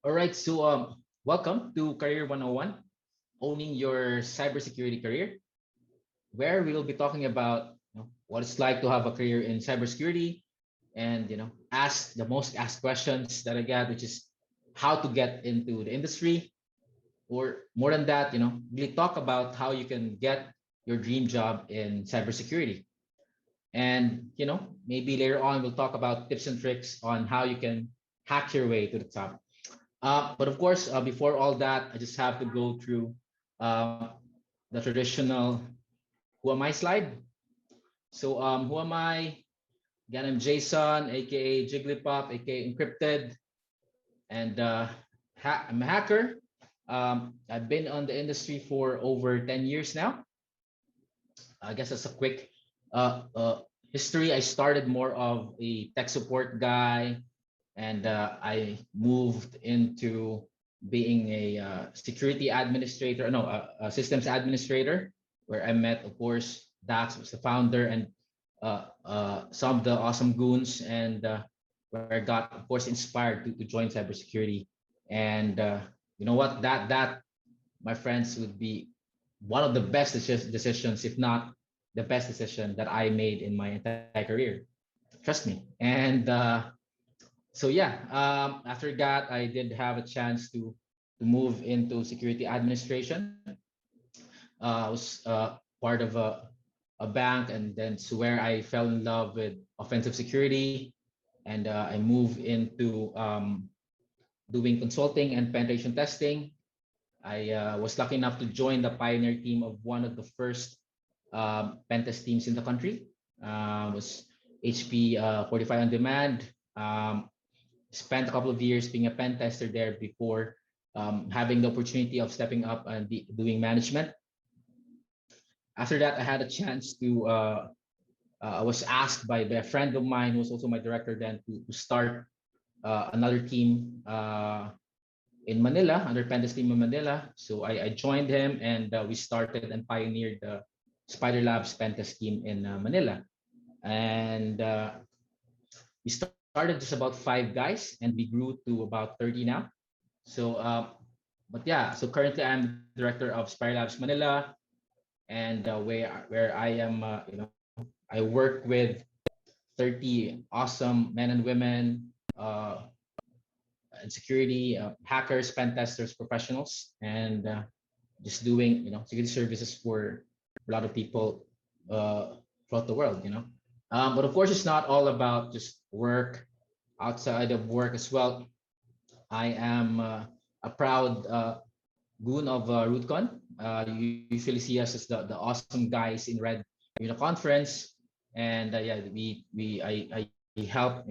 All right, so welcome to Career 101, owning your cybersecurity career, where we will be talking about what it's like to have a career in cybersecurity, and ask the most asked questions that I get, which is how to get into the industry, or more than that, really talk about how you can get your dream job in cybersecurity. And maybe later on we'll talk about tips and tricks on how you can hack your way to the top. But of course, before all that, I just have to go through uh, the traditional "Who am I" slide. So, who am I? Again, I'm Jason, aka Jigglypuff, aka Encrypted, and I'm a hacker. I've been on the industry for over 10 years now. I guess that's a quick uh, uh, history. I started more of a tech support guy, and I moved into being a security administrator, no, a systems administrator, where I met, of course, Dax was the founder, and some of the awesome goons, and where I got, of course, inspired to join cybersecurity. And you know what? That, my friends, would be one of the best decisions, if not the best decision that I made in my entire career. Trust me. And so yeah, after that, I did have a chance to move into security administration. I was part of a bank, and then it's where I fell in love with offensive security, and I moved into doing consulting and penetration testing. I was lucky enough to join the pioneer team of one of the first pen test teams in the country. Was HP 45 on demand. Spent a couple of years being a pen tester there before having the opportunity of stepping up and doing management. After that, I had a chance to, I was asked by a friend of mine who was also my director then to start another team in Manila, under pen test team in Manila. So I joined him, and we started and pioneered the Spider Labs pen test team in Manila. And we started just about 5 guys, and we grew to about 30 now. So, but yeah, so currently I'm director of Spider Labs Manila, and where I am, I work with 30 awesome men and women in security, hackers, pen testers, professionals, and just doing security services for a lot of people throughout the world. But of course, it's not all about just work. Outside of work as well, I am a proud goon of RootCon. You usually see us as the awesome guys in red during the conference, and yeah, I help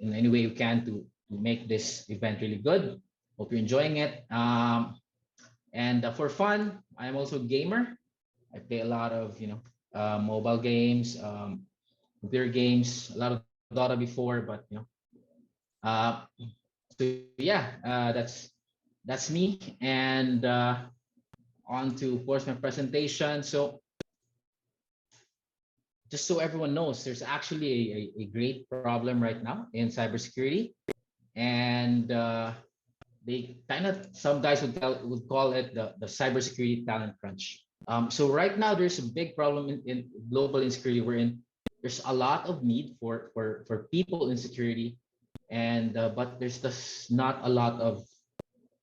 in any way we can to make this event really good. Hope you're enjoying it. And for fun, I'm also a gamer. I play a lot of mobile games, computer games, a lot of Dota before, but uh, so yeah, that's me. And on to, of course, my presentation. So just so everyone knows, there's actually a great problem right now in cybersecurity, and they kind of, some guys would call it the cybersecurity talent crunch. So right now there's a big problem in global insecurity. We're in There's a lot of need for people in security, and but there's just not a lot of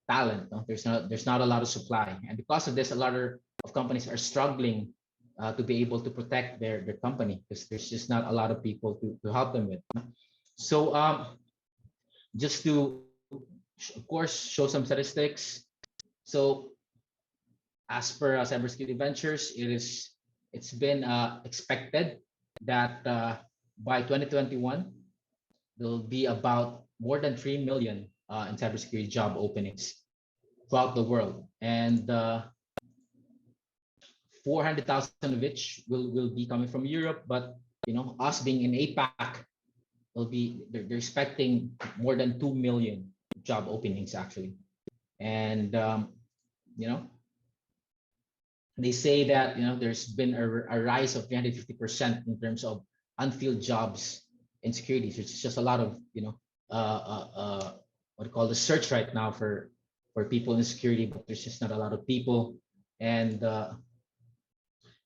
talent. No? There's not a lot of supply, and because of this, a lot of companies are struggling to be able to protect their company, because there's just not a lot of people to help them with. No? So just to, of course, show some statistics. So as per cybersecurity ventures, it's been expected that by 2021 there'll be about more than 3 million in cybersecurity job openings throughout the world, and 400,000 of which will be coming from Europe. But us being in APAC, they're expecting more than 2 million job openings actually. And you know they say that there's been a rise of 350% in terms of unfilled jobs in security. So it's just a lot of uh, uh, uh, what we call the search right now for people in security, but there's just not a lot of people. And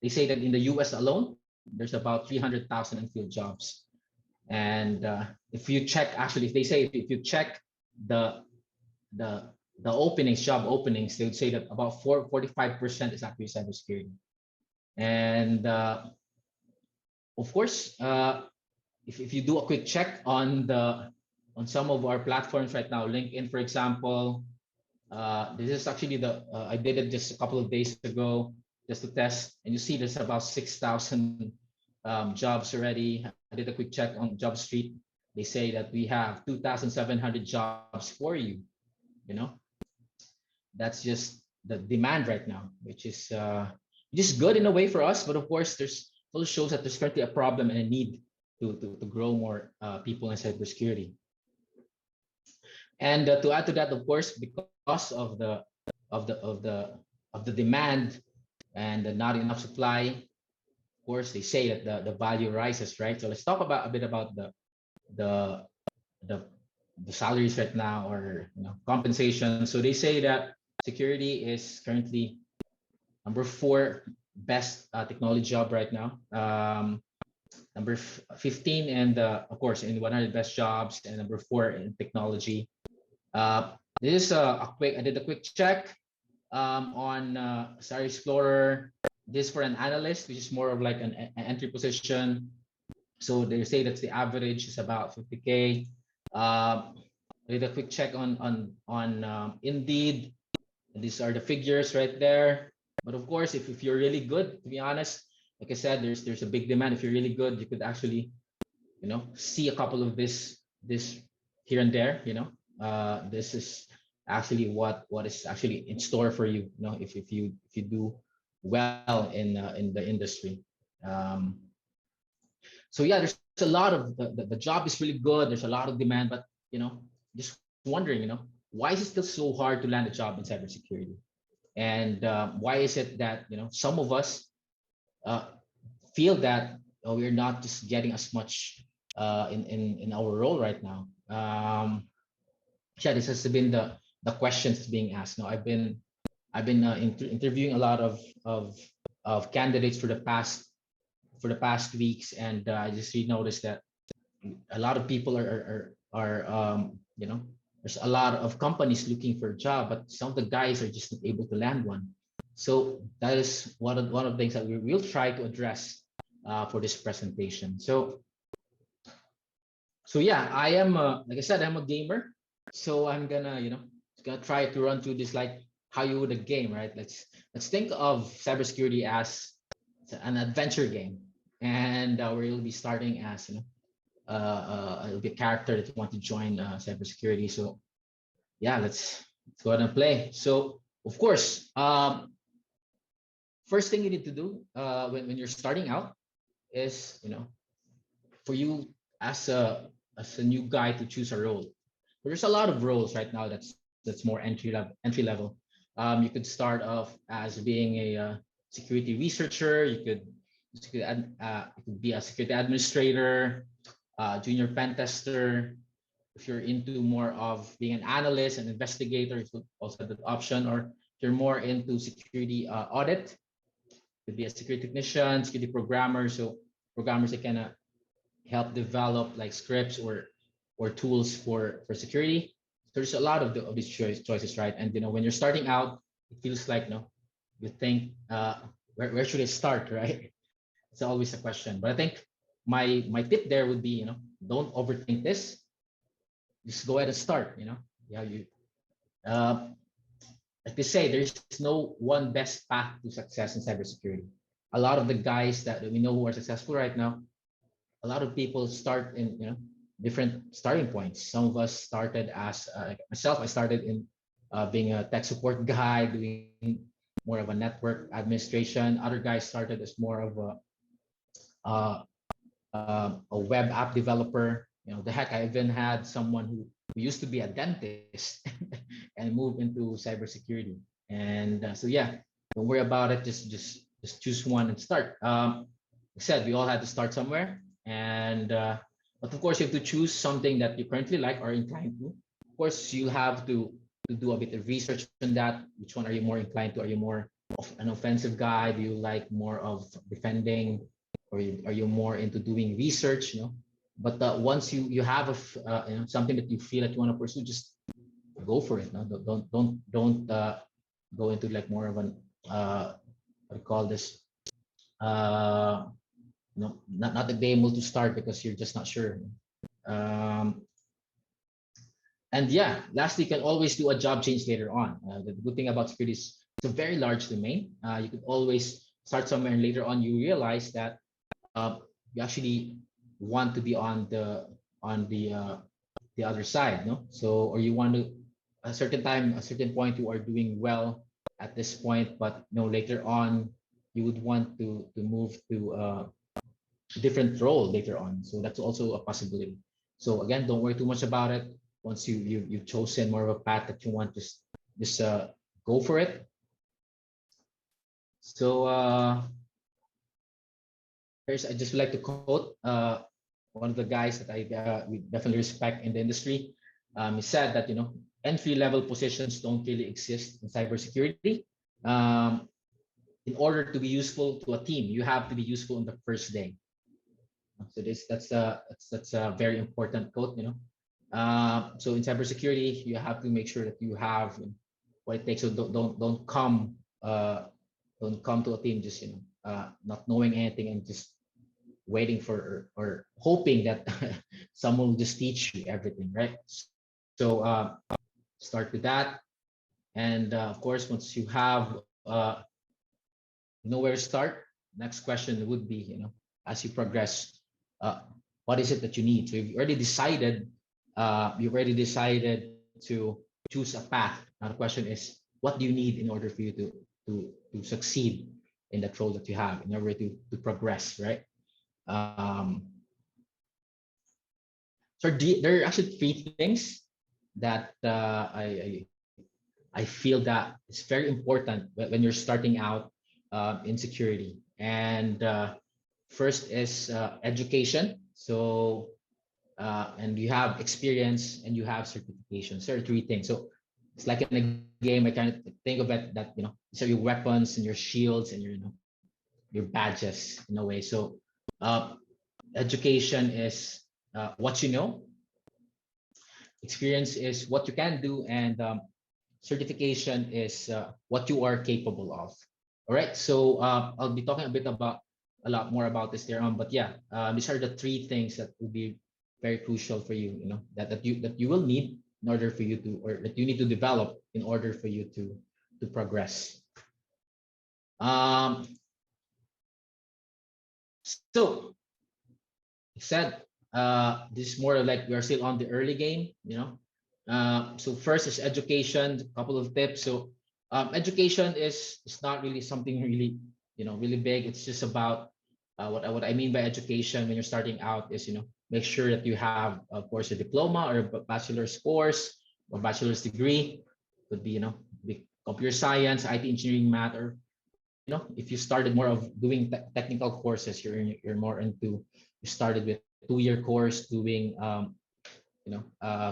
they say that in the US alone, there's about 300,000 unfilled jobs. And if you check, actually, if they say if you check the the the openings, job openings, they would say that about 45% is actually cybersecurity. And of course, if you do a quick check on some of our platforms right now, LinkedIn, for example, this is actually I did it just a couple of days ago just to test, and you see there's about 6,000 jobs already. I did a quick check on Job Street. They say that we have 2,700 jobs for you. You know, that's just the demand right now, which is just good in a way for us. But of course, there's also shows that there's currently a problem and a need to grow more people in cybersecurity. And to add to that, of course, because of the demand and the not enough supply, of course, they say that the value rises, right? So let's talk about a bit about the the salaries right now, or compensation. So they say that security is currently number 4 best technology job right now. Number 15, and of course in 100 best jobs, and number 4 in technology. This is I did a quick check on Star Explorer. This for an analyst, which is more of like an entry position. So they say that the average is about 50K. I did a quick check on Indeed. These are the figures right there. But of course, if you're really good, to be honest, like I said, there's a big demand. If you're really good, you could actually, see a couple of this here and there. This is actually what is actually in store for you. If you do well in the industry. So yeah, there's a lot of the job is really good. There's a lot of demand, but just wondering, why is it still so hard to land a job in cybersecurity? And why is it that some of us feel that we're not just getting as much in our role right now? Yeah, this has been the questions being asked. Now, I've been interviewing a lot of candidates for the past weeks, and I just really noticed that a lot of people are there's a lot of companies looking for a job, but some of the guys are just not able to land one. So that is one of the things that we will try to address for this presentation. So yeah, I am like I said, I'm a gamer, so I'm gonna try to run through this like how you would a game, right? Let's think of cybersecurity as an adventure game, and we'll be starting as it'll be a character that you want to join cybersecurity. So yeah, let's go ahead and play. So of course, first thing you need to do when you're starting out is for you as a new guy to choose a role. There's a lot of roles right now that's more entry level. You could start off as being a security researcher. You could be a security administrator, junior pen tester. If you're into more of being an analyst and investigator, you could also have that option. Or if you're more into security audit, could be a security technician, security programmer. So programmers that can help develop like scripts or tools for security. There's a lot of these choices, right? And when you're starting out, it feels like you think where should I start, right? It's always a question. But I think my tip there would be don't overthink this. Just go ahead and start. Like they say, there's no one best path to success in cybersecurity. A lot of the guys that we know who are successful right now, a lot of people start in different starting points. Some of us started as like myself. I started in being a tech support guy, doing more of a network administration. Other guys started as more of a web app developer. The heck, I even had someone who used to be a dentist and moved into cybersecurity. And so yeah, don't worry about it. Just choose one and start. Like I said, we all had to start somewhere, and but of course you have to choose something that you currently like or inclined to. Of course, you have to do a bit of research on that. Which one are you more inclined to? Are you more of an offensive guy? Do you like more of defending, or are you more into doing research? But once you have something that you feel that you want to pursue, just go for it. No? Don't go into like more of an what do you call this? Uh, not the able to start because you're just not sure. Um, and yeah, lastly, you can always do a job change later on. The good thing about security is it's a very large domain. You could always start somewhere and later on you realize that you actually want to be on the other side, no? So, or you want to a certain time, a certain point, you are doing well at this point, but later on, you would want to move to a different role later on. So that's also a possibility. So again, don't worry too much about it. Once you've chosen more of a path that you want, just go for it. So I just would like to quote one of the guys that I we definitely respect in the industry. He said that entry level positions don't really exist in cybersecurity. Um, in order to be useful to a team, you have to be useful on the first day. So that's a very important quote. So in cybersecurity, you have to make sure that you have what it takes. So don't come to a team just not knowing anything and just waiting for or hoping that someone will just teach you everything, right? So start with that, and of course, once you have know where to start, next question would be, as you progress, uh, what is it that you need? So you've already decided to choose a path. Now the question is, what do you need in order for you to succeed in that role that you have, in order to progress, right? So there are actually three things that I feel that it's very important when you're starting out in security. And first is education. So and you have experience and you have certifications. There are three things. So it's like in a game. I kind of think of it that these are your weapons and your shields and your badges in a way. So education is what you know. Experience is what you can do, and certification is what you are capable of. All right, so I'll be talking a lot more about this there on, but yeah, these are the three things that will be very crucial for you, that you will need in order for you to, or that you need to develop in order for you to progress. So said, this is more like we are still on the early game, so first is education, a couple of tips. So education is not really something really, really big. It's just about what I mean by education when you're starting out is, make sure that you have, of course, a diploma or a bachelor's course or bachelor's degree. Could be, be computer science, IT engineering, math, or if you started more of doing technical courses, you're more into, you started with 2-year course doing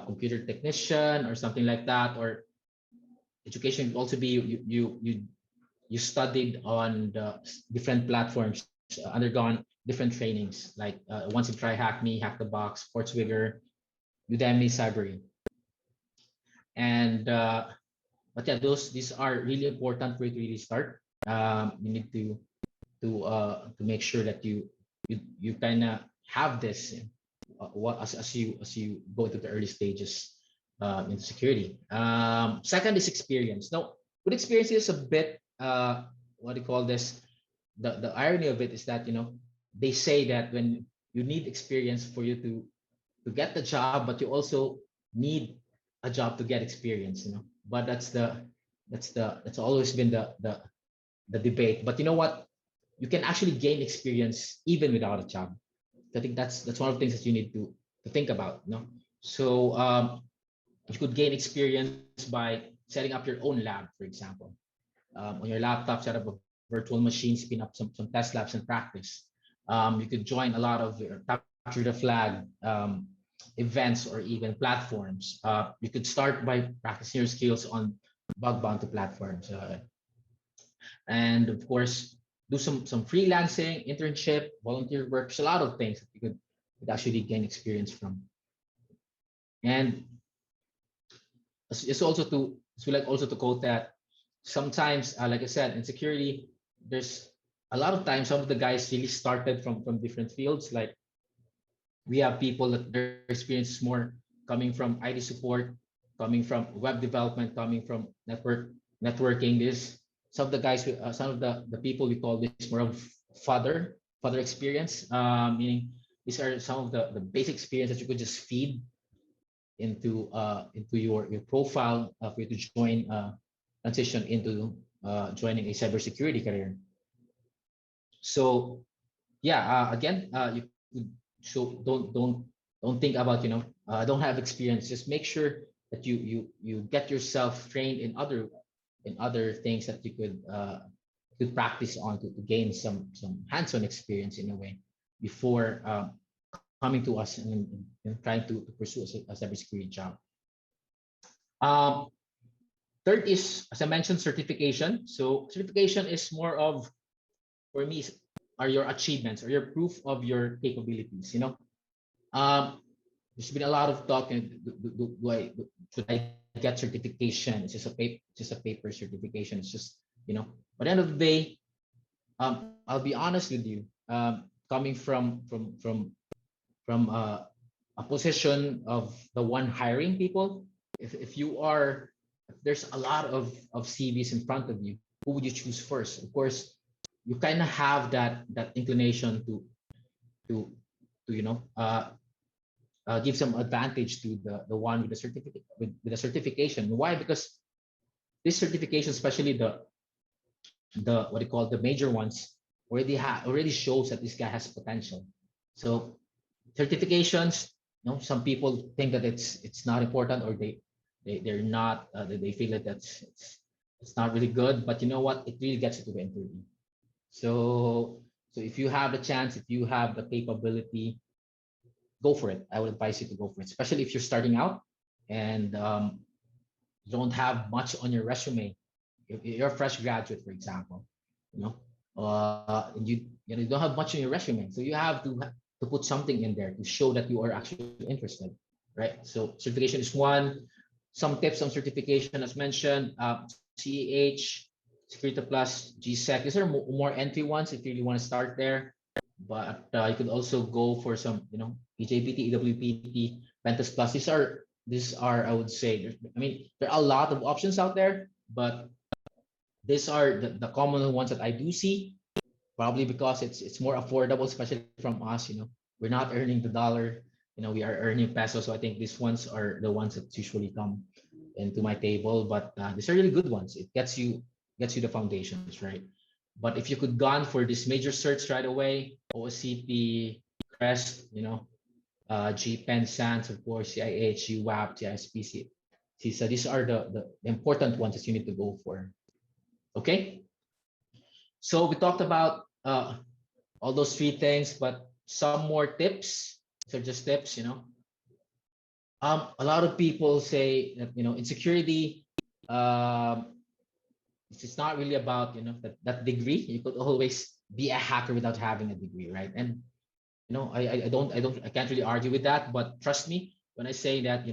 computer technician or something like that, or education could also be you studied on the different platforms, undergone different trainings, like once you try Hack Me, Hack the Box, Sportswigger, Udemy, Cybery. And but yeah, these are really important for you to really start. You need to make sure that you kind of have this as you go into the early stages in security. Second is experience. Now, with experience is a bit what do you call this? The irony of it is that they say that when you need experience for you to get the job, but you also need a job to get experience. But that's always been the debate. But you know what? You can actually gain experience even without a job. I think that's one of the things that you need to think about. So you could gain experience by setting up your own lab, for example. On your laptop, set up a virtual machine, spin up some test labs and practice. You could join a lot of capture the flag events, or even platforms. You could start by practicing your skills on bug bounty platforms, and of course, do some freelancing, internship, volunteer work. There's a lot of things that you could actually gain experience from. And it's also to so like also to quote that sometimes, like I said, in security, there's a lot of times some of the guys really started from different fields. Like we have people that their experience is more coming from IT support, coming from web development, coming from networking. This some of the guys, some of the people we call this more of father experience, meaning these are some of the basic experience that you could just feed into your profile for you to join transition into joining a cybersecurity career. So yeah, again, you could so don't think about don't have experience. Just make sure that you get yourself trained in other things that you could practice on to gain some hands-on experience in a way before coming to us and trying to pursue a cybersecurity job. Um, Third is, as I mentioned, certification. So certification is more of, for me, are your achievements or your proof of your capabilities. There's been a lot of talk. Should I get certification? It's just a paper certification. It's just But at the end of the day, I'll be honest with you. Coming from a position of the one hiring people, if you are, if there's a lot of CVs in front of you, who would you choose first? Of course, you kind of have that inclination to give some advantage to the one with the certificate with the certification. Why? Because this certification, especially the what do you call the major ones, already shows that this guy has potential. So certifications, some people think that it's not important, or they're not they feel that it's not really good. But you know what? It really gets you to the interview. So if you have the chance, if you have the capability, go for it. I would advise you to go for it, especially if you're starting out and you don't have much on your resume. If you're a fresh graduate, for example, and you don't have much on your resume, so you have to put something in there to show that you are actually interested, right? So certification is one. Some tips on certification, as mentioned, CEH, Security Plus, GSEC. These are more entry ones if you really want to start there. But you could also go for some, EJPT, EWPT, Pentas Plus. These are I would say, there are a lot of options out there, but these are the common ones that I do see. Probably because it's more affordable, especially from us. We're not earning the dollar. We are earning pesos. So I think these ones are the ones that usually come into my table. But these are really good ones. It gets you the foundations, right? But if you could gone for this major search right away, OSCP, CREST, GPEN, SANS, of course, CIH, UWAP, TISPC. So these are the important ones that you need to go for. Okay. So we talked about all those three things, but some more tips. So just tips, a lot of people say that insecurity, it's not really about that degree. You could always be a hacker without having a degree, right? And I can't really argue with that. But trust me when I say that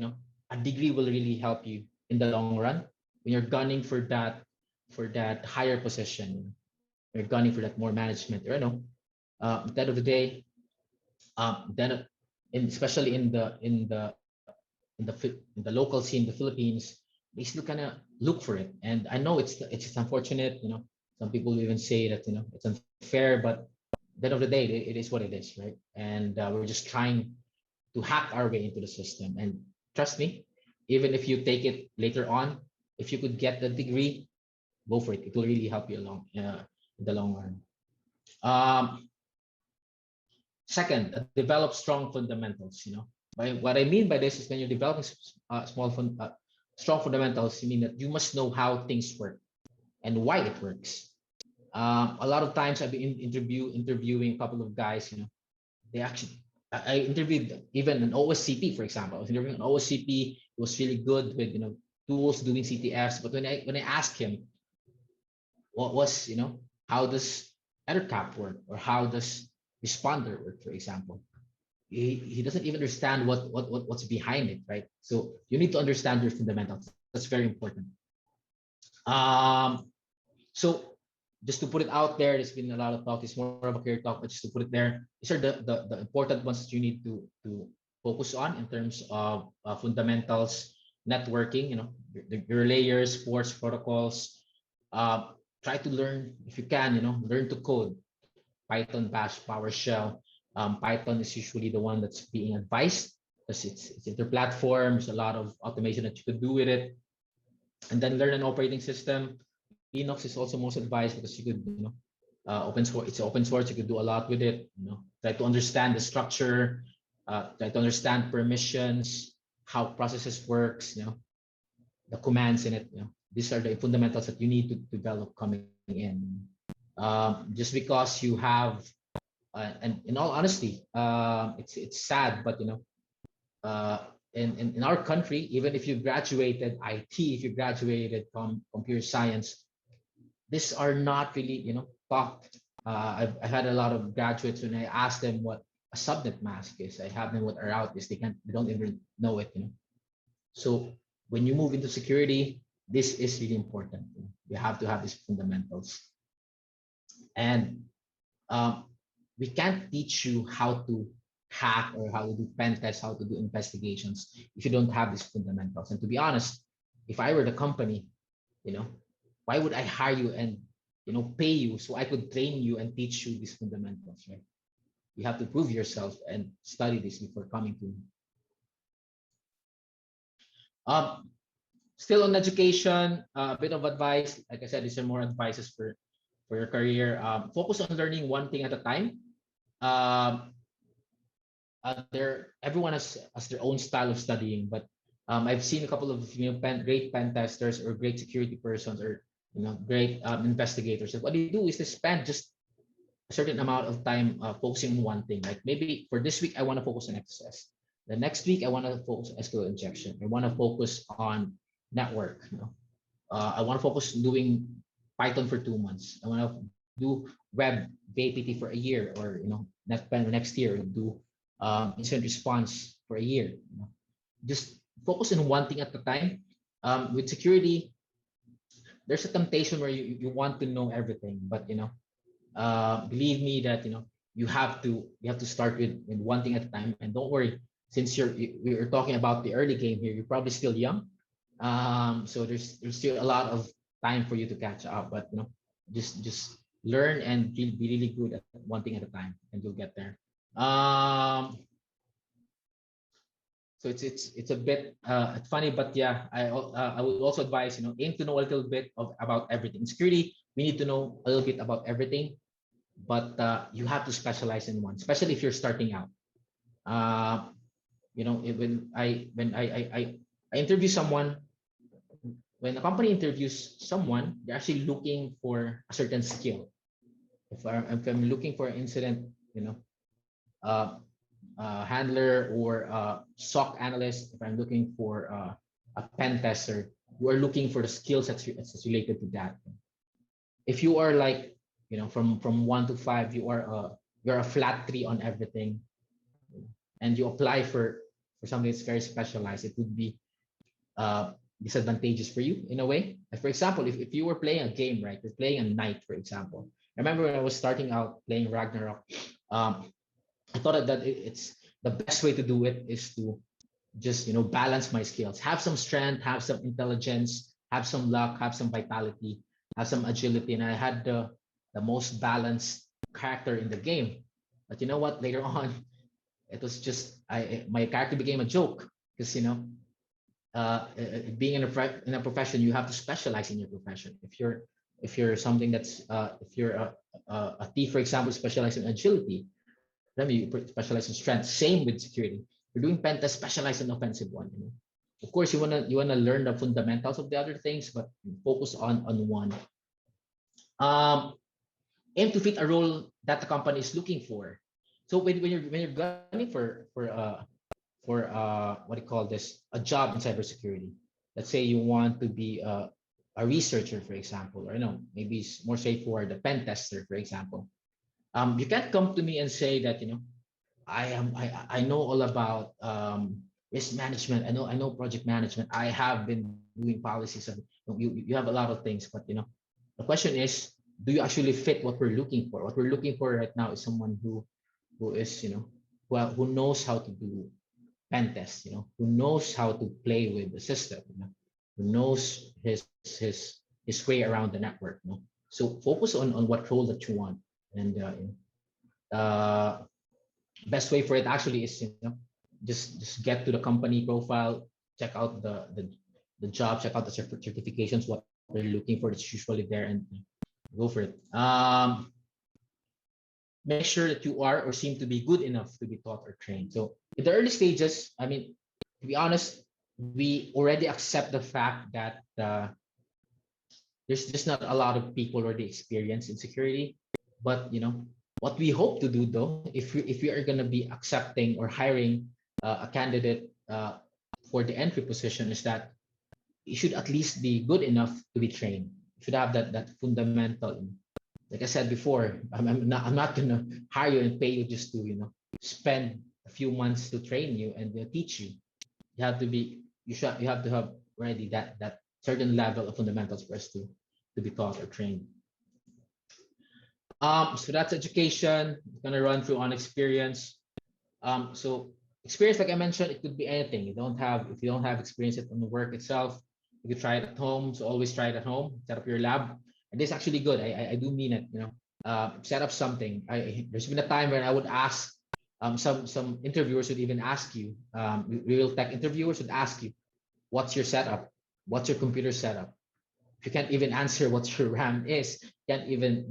a degree will really help you in the long run when you're gunning for that higher position. You're gunning for that more management. At the end of the day, then especially in the local scene, the Philippines, they still kind of look for it. And I know it's unfortunate. Some people even say that it's unfair, but at the end of the day, it is what it is, right? And we're just trying to hack our way into the system. And trust me, even if you take it later on, if you could get the degree, go for it. It will really help you along in the long run. Second, develop strong fundamentals. What I mean by this is when you're developing strong fundamentals, you mean that you must know how things work and why it works. A lot of times I've been interviewing a couple of guys. They actually I interviewed even an OSCP, for example. I was interviewing an OSCP. It was really good with tools doing CTFs. But when I asked him what was how does EtherCap work or how does responder work, for example, he doesn't even understand what's behind it, right? So you need to understand your fundamentals. That's very important. So just to put it out there, there's been a lot of talk. It's more of a career talk, but just to put it there, these are the important ones that you need to focus on in terms of fundamentals, networking, your layers, force protocols. Try to learn, if you can, learn to code. Python, Bash, PowerShell. Python is usually the one that's being advised because it's inter-platform. There's a lot of automation that you could do with it. And then learn an operating system. Linux is also most advised because you could, open source. It's open source. You could do a lot with it. Try to understand the structure. Try to understand permissions, how processes works. The commands in it. These are the fundamentals that you need to develop coming in. Just because you have, and in all honesty, it's sad, but in our country, even if you graduated IT, if you graduated from computer science, these are not really taught. I had a lot of graduates when I asked them what a subnet mask is. I have them what a route is. They don't even know it. So when you move into security, this is really important. You have to have these fundamentals, and we can't teach you how to hack or how to do pen tests, how to do investigations if you don't have these fundamentals. And to be honest, if I were the company, why would I hire you and pay you so I could train you and teach you these fundamentals, right? You have to prove yourself and study this before coming to me. Still on education, a bit of advice. Like I said, these are more advices for your career. Focus on learning one thing at a time. Everyone has their own style of studying, but I've seen a couple of great pen testers or great security persons or great investigators. What they do is they spend just a certain amount of time focusing on one thing. Like maybe for this week I want to focus on XSS. The next week I want to focus on SQL injection. I want to focus on network. I want to focus on doing Python for 2 months. I want to do web VAPT for a year, or next year do incident response for a year. Just focus on one thing at a time. With security, there's a temptation where you want to know everything, but believe me that you have to start with one thing at a time. And don't worry, since we're talking about the early game here, you're probably still young. So there's still a lot of time for you to catch up, but just learn and be really good at one thing at a time, and you'll get there. So it's a bit funny, but yeah, I would also advise aim to know a little bit about everything. In security, we need to know a little bit about everything, but you have to specialize in one, especially if you're starting out. When I interview someone, when a company interviews someone, they're actually looking for a certain skill. If I'm looking for an incident, handler or SOC analyst, if I'm looking for a pen tester, you are looking for the skills that's related to that. If you are like, from 1 to 5, you're a flat 3 on everything, and you apply for something that's very specialized, it would be disadvantageous for you in a way. Like for example, if you were playing a game, right? You're playing a knight, for example. I remember when I was starting out playing Ragnarok, I thought that it's the best way to do it is to just balance my skills, have some strength, have some intelligence, have some luck, have some vitality, have some agility, and I had the most balanced character in the game. But you know what? Later on, it was just my character became a joke because being in a profession, you have to specialize in your profession. If you're something that's if you're a thief, for example, specialize in agility, then you specialize in strength. Same with security. You're doing pen test, specialize in offensive one. Of course, you wanna learn the fundamentals of the other things, but focus on one. Aim to fit a role that the company is looking for. So when you're gunning for what do you call this, a job in cybersecurity. Let's say you want to be a researcher, for example, or maybe it's more straightforward, a pen tester, for example. You can't come to me and say that I know all about risk management. I know project management. I have been doing policies. You have a lot of things, but the question is, do you actually fit what we're looking for? What we're looking for right now is someone who is who knows how to do pen tests, who knows how to play with the system, who knows his way around the network. So focus on what role that you want, and uh, best way for it actually is just get to the company profile, check out the job, check out the certifications, what they're looking for. It's usually there, and go for it. Make sure that you are or seem to be good enough to be taught or trained. So in the early stages, I mean, to be honest, we already accept the fact that there's just not a lot of people already experienced in security. But what we hope to do, though, if we are going to be accepting or hiring a candidate for the entry position, is that you should at least be good enough to be trained. You should have that fundamental. Like I said before, I'm not gonna hire you and pay you just to spend a few months to train you and teach you. You have to be you have to have already that certain level of fundamentals for us to be taught or trained. So that's education. It's gonna run through on experience. So experience, like I mentioned, it could be anything. If you don't have experience on the work itself, you could try it at home. So always try it at home. Set up your lab, and this is actually good. I do mean it. Set up something. There's been a time when I would ask some interviewers would even ask you, real tech interviewers would ask you, what's your setup? What's your computer setup? If you can't even answer what your RAM is, you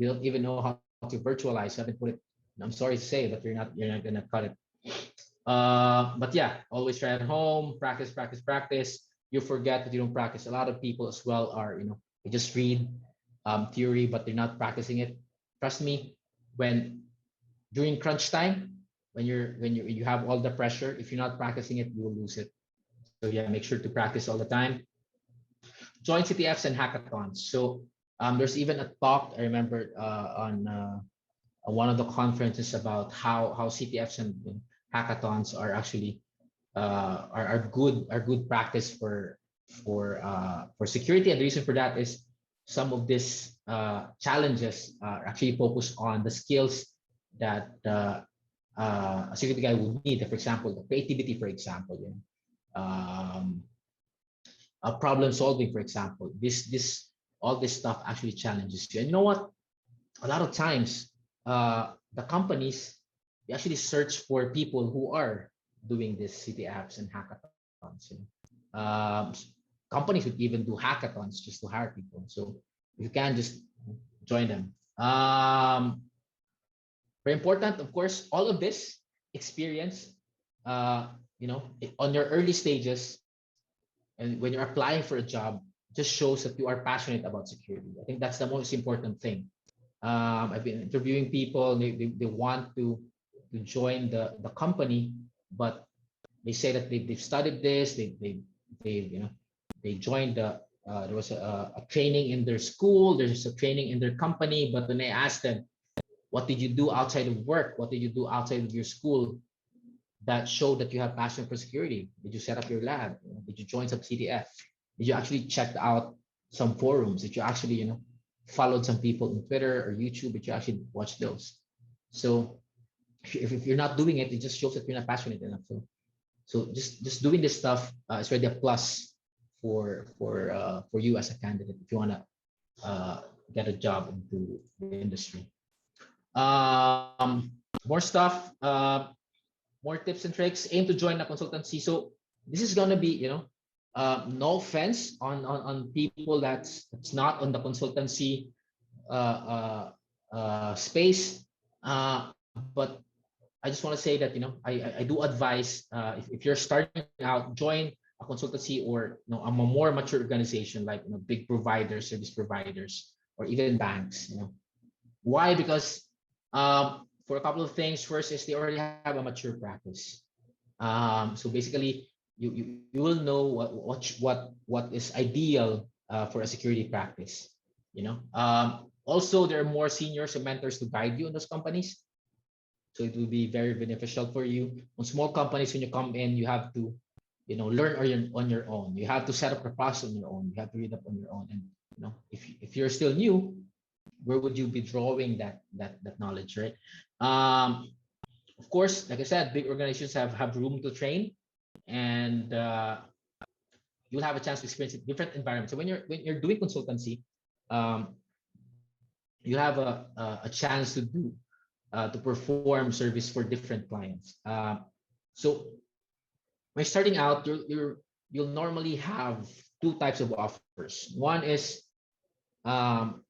don't even know how to virtualize. You haven't put it. I'm sorry to say, but you're not gonna cut it. But yeah, always try at home. Practice, practice, practice. You forget that you don't practice. A lot of people as well are they just read theory, but they're not practicing it. Trust me, when during crunch time, when you have all the pressure, if you're not practicing it, you will lose it. So yeah, make sure to practice all the time. Join CTFs and hackathons. So there's even a talk I remember on one of the conferences about how CTFs and hackathons are actually are good practice for security. And the reason for that is some of these challenges are actually focused on the skills that a security guy would need. For example, the creativity, for example, um, problem solving, for example. This all this stuff actually challenges you. And you know what? A lot of times, the companies, they actually search for people who are doing this city apps and hackathons. Companies would even do hackathons just to hire people. So you can just join them. Very important, of course, all of this experience, on your early stages, and when you're applying for a job, just shows that you are passionate about security. I think that's the most important thing. I've been interviewing people. They want to join the company, but they say that they've studied this. They joined there was a training in their school. There's a training in their company. But when I asked them, what did you do outside of work? What did you do outside of your school that showed that you have passion for security? Did you set up your lab? Did you join some CDF? Did you actually check out some forums? Did you actually followed some people on Twitter or YouTube? Did you actually watch those? So if you're not doing it, it just shows that you're not passionate enough. So just doing this stuff is already a plus for you as a candidate if you want to get a job into the industry. More stuff, more tips and tricks. Aim to join a consultancy. So this is gonna be, no offense on people that's not on the consultancy space, but I just want to say that I do advise if you're starting out, join a consultancy or a more mature organization like big providers, service providers, or even banks. Why? Because for a couple of things. First is they already have a mature practice. So basically, you will know what is ideal for a security practice. Also, there are more seniors and mentors to guide you in those companies. So it will be very beneficial for you. On small companies, when you come in, you have to, learn on your own. You have to set up the process on your own. You have to read up on your own. And if you're still new, where would you be drawing that knowledge, right? Of course, like I said, big organizations have room to train, and you'll have a chance to experience different environments. So when you're doing consultancy, um, you have a chance to perform service for different clients. So when starting out, you'll normally have two types of offers. One is um,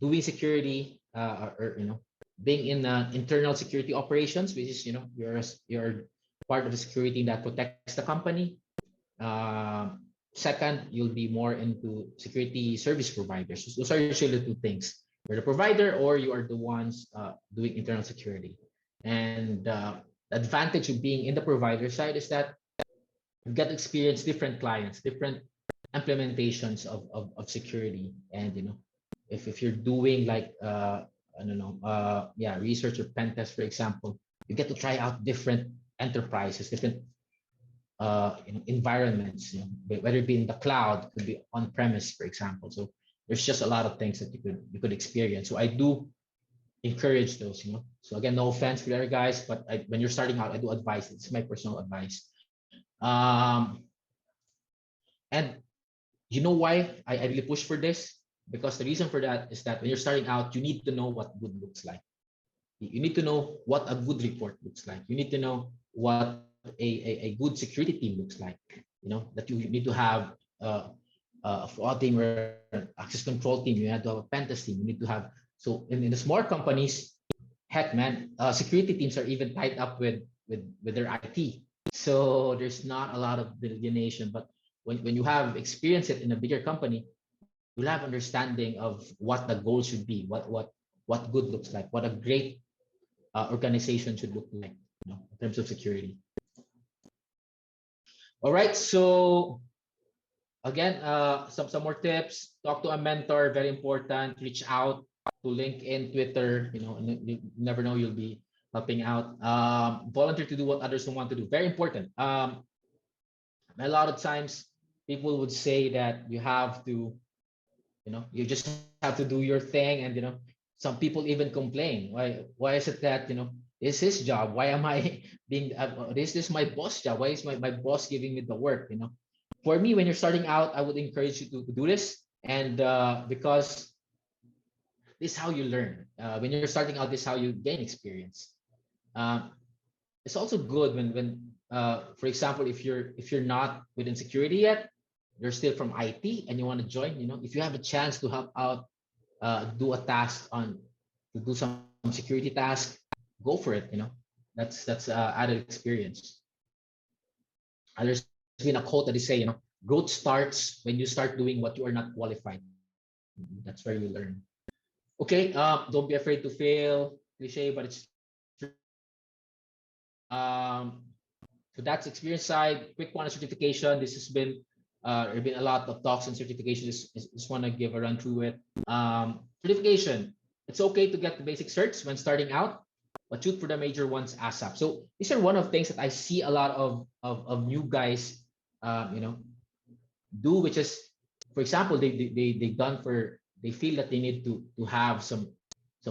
doing security, or being in internal security operations, which is you're part of the security that protects the company. Second, you'll be more into security service providers. Those are usually the two things. You're the provider, or you are the ones doing internal security. And the advantage of being in the provider side is that you get to experience different clients, different implementations of security. And if you're doing like I don't know, research or pen test, for example, you get to try out different enterprises, different environments, whether it be in the cloud, could be on premise, for example. So there's just a lot of things that you could experience. So I do encourage those. So again, no offense to the other guys, but when you're starting out, I do advise. It's my personal advice. And you know why I really push for this? Because the reason for that is that when you're starting out, you need to know what good looks like. You need to know what a good report looks like. You need to know what a good security team looks like. That you need to have a fraud team or an access control team. You have to have a pen test team. You need to have, so in the small companies, heck man, security teams are even tied up with their IT. So there's not a lot of delineation. But when you have experienced it in a bigger company, you'll have understanding of what the goal should be, what good looks like, what a great organization should look like, in terms of security. All right, so again, some more tips. Talk to a mentor, very important. Reach out to LinkedIn, Twitter. You never know, you'll be helping out. Volunteer to do what others don't want to do. Very important. A lot of times, people would say that you have to, you just have to do your thing, and some people even complain. Why is it that it's his job? Why am I being? This is my boss job. Why is my boss giving me the work? For me, when you're starting out, I would encourage you to do this, and because this is how you learn. When you're starting out, this is how you gain experience. It's also good when for example, if you're not within security yet, you're still from IT and you want to join. If you have a chance to help out, do a task to do some security task, go for it. That's added experience. There's been a quote that is say, growth starts when you start doing what you are not qualified. That's where you learn. Okay, don't be afraid to fail. Cliche, but it's true. So that's experience side. Quick one, certification. This has been there have been a lot of talks on certification. Just want to give a run through it. Certification. It's okay to get the basic certs when starting out, but shoot for the major ones ASAP. So these are one of the things that I see a lot of new guys, do, which is, for example, they feel that they need to have some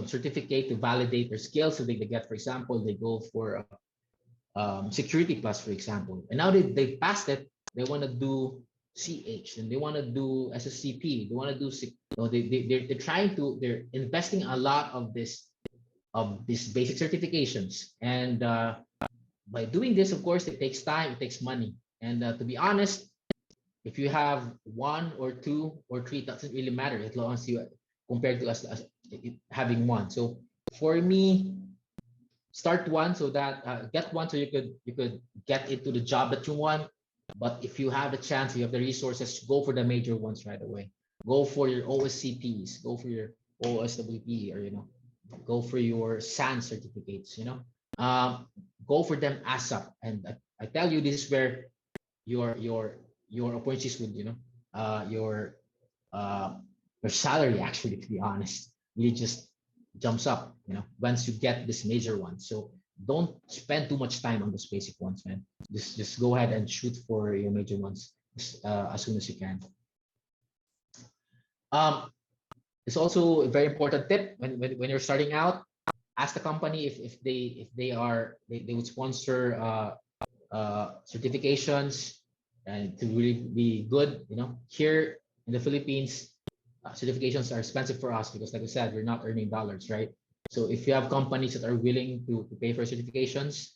certificate to validate their skills. So they get, for example, they go for Security Plus, for example, and now they passed it. They want to do CH and they want to do SSCP. They want to do they're investing a lot of these basic certifications, and by doing this, of course, it takes time, it takes money, and to be honest, if you have one or two or three, it doesn't really matter as long as you, compared to us having one. So for me, start one so that get one so you could get into the job that you want. But if you have the chance, you have the resources, go for the major ones right away. Go for your OSCPs, go for your OSWP, or go for your SAN certificates, um, go for them ASAP. And I tell you, this is where your your your opportunities would, uh, your uh, your salary actually, to be honest, really just jumps up, once you get this major one. So don't spend too much time on those basic ones, man. Just go ahead and shoot for your major ones as soon as you can. Um, it's also a very important tip when you're starting out. Ask the company if they would sponsor certifications and to really be good. Here in the Philippines, certifications are expensive for us because, like I said, we're not earning dollars, right? So if you have companies that are willing to pay for certifications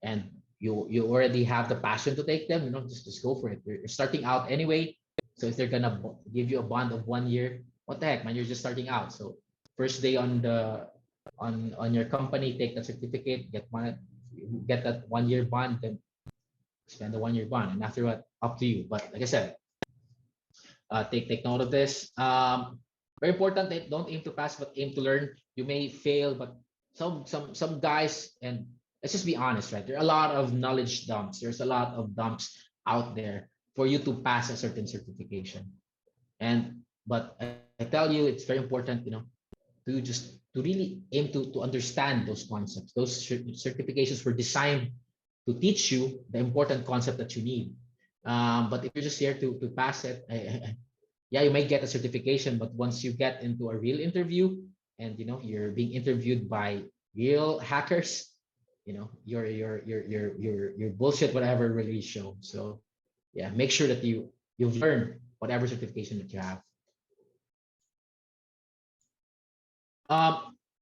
and you already have the passion to take them, just go for it. You're starting out anyway. So if they're gonna give you a bond of 1 year, what the heck, man? You're just starting out. So first day on your company, take that certificate, get that 1 year bond, then spend the 1 year bond, and after what, up to you. But like I said, take note of this. Very important that don't aim to pass, but aim to learn. You may fail, but some guys, and let's just be honest, right? There are a lot of knowledge dumps. There's a lot of dumps out there for you to pass a certain certification. But I tell you, it's very important, to really aim to understand those concepts. Those certifications were designed to teach you the important concept that you need. But if you're just here to pass it, yeah, you may get a certification, but once you get into a real interview and you're being interviewed by real hackers, your bullshit whatever really show. So yeah, make sure that you've learned whatever certification that you have.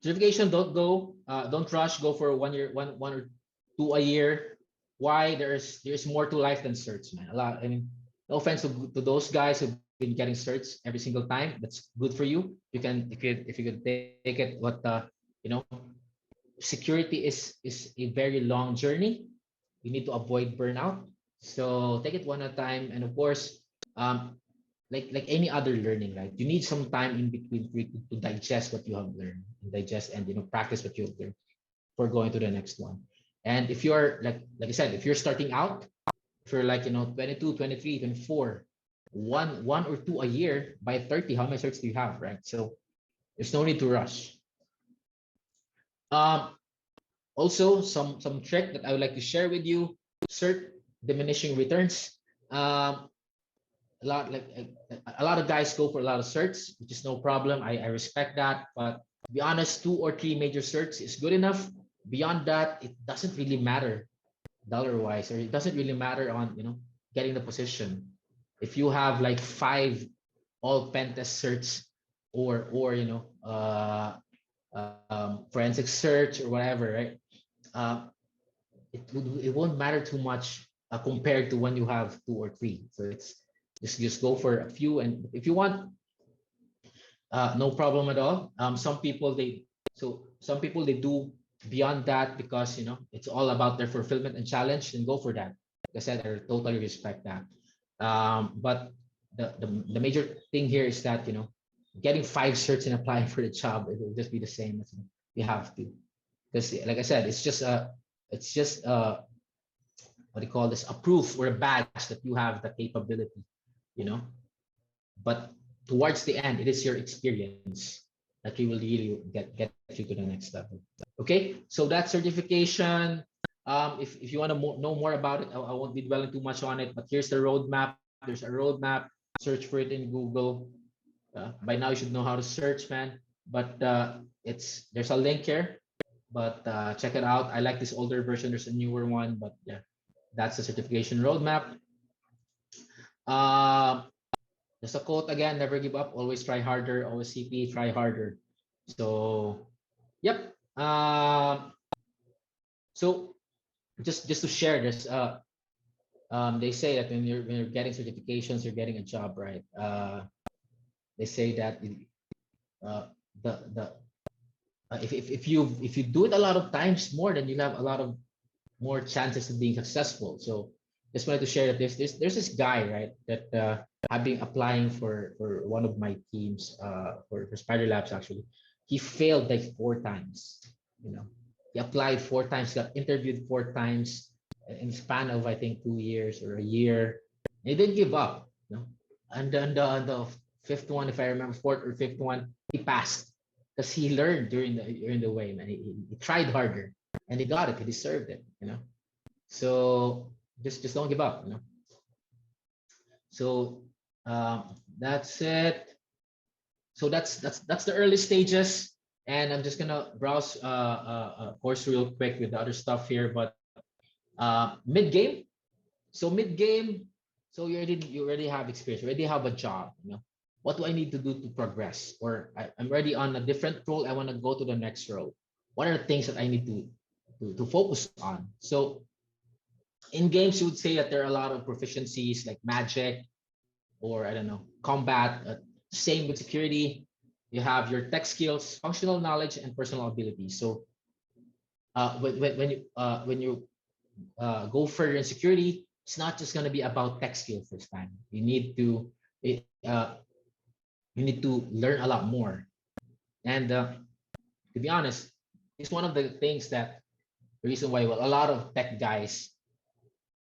Certification, don't rush. Go for 1 year, one or two a year. Why? There's more to life than certs, man. A lot. I mean, no offense to those guys who've been getting certs every single time. That's good for you. You can if you could take it. What you know, security is a very long journey. You need to avoid burnout. So take it one at a time, and of course, um, like any other learning, right? You need some time in between to digest what you have learned, and digest and practice what you've learned for going to the next one. And if you're like I said, if you're starting out, if you're like 22, 23, 24, one or two a year, by 30, how many certs do you have, right? So there's no need to rush. Um, Also, some trick that I would like to share with you: cert diminishing returns. Um, a lot of guys go for a lot of certs, which is no problem. I respect that, but to be honest, 2 or 3 major certs is good enough. Beyond that, it doesn't really matter dollar wise, or it doesn't really matter on getting the position. If you have like 5 all pen test certs, or forensic search or whatever, right? Uh, it won't matter too much compared to when you have 2 or 3. So it's just go for a few, and if you want, no problem at all. Some people they do beyond that because it's all about their fulfillment and challenge, and go for that. Like I said, I totally respect that. But the major thing here is that getting 5 certs and applying for the job, it will just be the same as you have to, because like I said, it's just what do you call this, a proof or a badge that you have the capability, you know but towards the end, it is your experience that you will really get you to the next level. Okay, so that certification, if you want to know more about it, I won't be dwelling too much on it, but here's the roadmap. There's a roadmap. Search for it in Google. By now you should know how to search, man, but there's a link here, but check it out. I like this older version. There's a newer one, but yeah, that's the certification roadmap. uh, there's a quote again: never give up, always try harder, always CP, try harder. So yep. So just to share this, they say that when you're getting certifications, you're getting a job, right? They say that uh, the if you do it a lot of times more, then you have a lot of more chances of being successful. So just wanted to share that there's this guy, right, that I've been applying for one of my teams, for Spider Labs actually. he failed like 4 times. You know, he applied 4 times, got interviewed 4 times in the span of I think 2 years or a year. He didn't give up. You know, and then the fifth one, if I remember, fourth or fifth one, he passed because he learned during the way. Man, he tried harder and he got it. He deserved it. You know, so just don't give up. You know, so that's it. So that's the early stages, and I'm just gonna browse course real quick with the other stuff here. But mid game, so mid game, so you already have experience, you already have a job. You know, what do I need to do to progress? Or I'm already on a different role. I want to go to the next role. What are the things that I need to focus on? So in games, you would say that there are a lot of proficiencies like magic, or I don't know, combat. Same with security. You have your tech skills, functional knowledge, and personal abilities. So when you go further in security, it's not just going to be about tech skills this time. You need to learn a lot more. And to be honest, it's one of the things that the reason why a lot of tech guys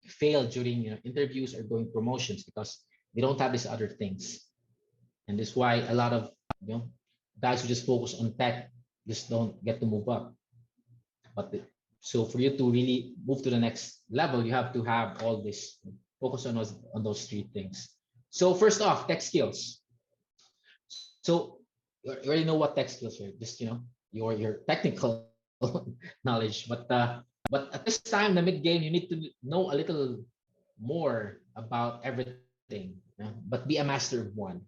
fail during interviews or going promotions because they don't have these other things. And that's why a lot of guys who just focus on tech just don't get to move up. So for you to really move to the next level, you have to have all this focus on those three things. So first off, tech skills. So you already know what tech skills are. Just your technical knowledge, but at this time, the mid game, you need to know a little more about everything, but be a master of one.